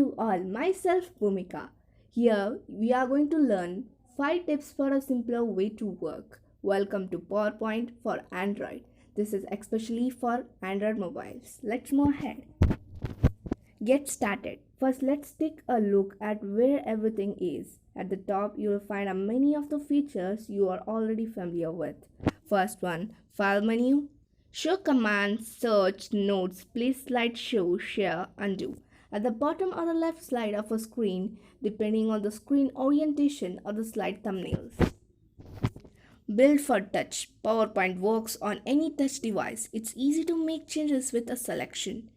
you all, myself Bhumika. Here we are going to learn 5 tips for a simpler way to work. Welcome to PowerPoint for Android. This is especially for Android mobiles. Let's move ahead. Get started. First, let's take a look at where everything is. At the top, you will find many of the features you are already familiar with. First one, File menu. Show commands, search, notes, play slideshow, share, undo. At the bottom or the left side of a screen, depending on the screen orientation or the slide thumbnails. Build for touch. PowerPoint works on any touch device. It's easy to make changes with a selection.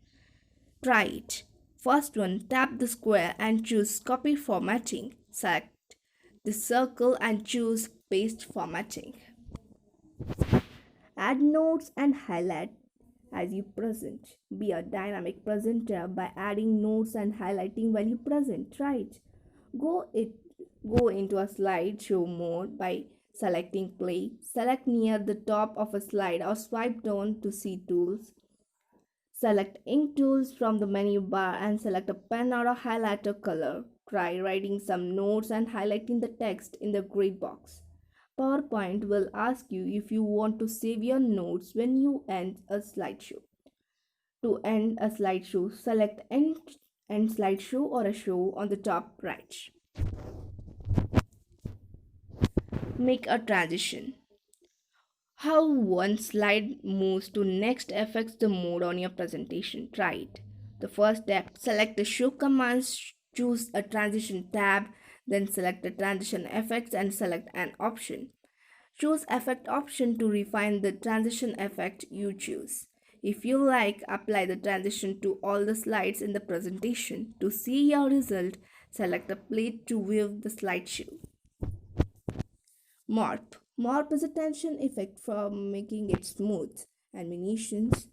Try it. First one, tap the square and choose copy formatting. Select the circle and choose paste formatting. Add notes and highlight as you present. Be a dynamic presenter by adding notes and highlighting while you present. Try it. Go into a slideshow mode by selecting play. Select near the top of a slide or swipe down to see tools. Select ink tools from the menu bar and select a pen or a highlighter color. Try writing some notes and highlighting the text in the gray box. PowerPoint will ask you if you want to save your notes when you end a slideshow. To end a slideshow, select End Slideshow or a show on the top right. Make a transition. How one slide moves to next affects the mood on your presentation. Try it. The first step, select the show commands, choose a transition tab, then select the transition effects and select an option. Choose effect option to refine the transition effect you choose. If you like, apply the transition to all the slides in the presentation. To see your result, select the plate to view the slideshow. Morph. Morph is a transition effect for making it smooth. Animations,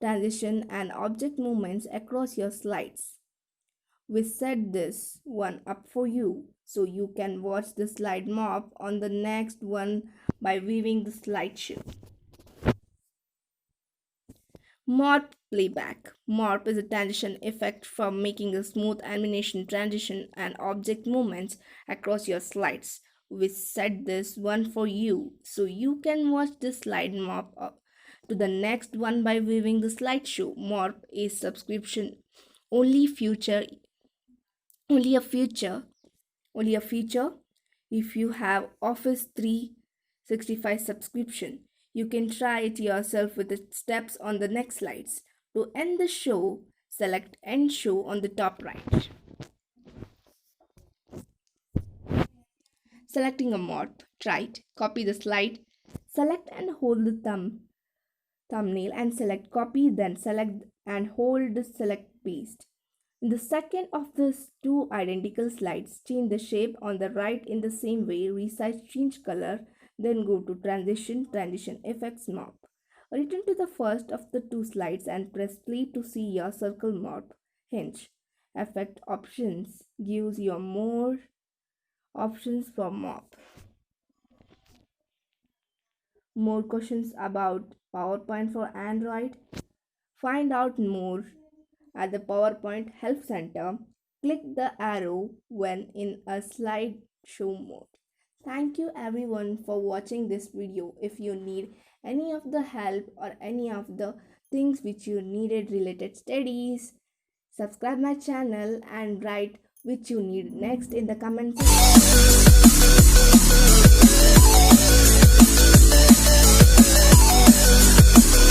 transition and object movements across your slides. We set this one up for you so you can watch the slide morph on the next one by viewing the slideshow. Morph playback. Morph is a transition effect for making a smooth animation transition and object movements across your slides. We set this one for you so you can watch the slide morph up to the next one by viewing the slideshow. Morph is subscription only feature if you have Office 365 subscription. You can try it yourself with the steps on the next slides. To end the show, select End Show on the top right. Selecting a morph, try it. Copy the slide. Select and hold the thumbnail and select copy, then select and hold the select paste. In the second of these two identical slides, change the shape on the right in the same way, resize, change color, then go to transition effects morph. Return to the first of the two slides and press play to see your circle morph. Hinge. Effect options gives you more options for morph. More questions about PowerPoint for Android? Find out more at the PowerPoint Help Center. Click the arrow when in a slideshow mode. Thank you everyone for watching this video. If you need any of the help or any of the things which you needed related studies, subscribe my channel and write which you need next in the comment section.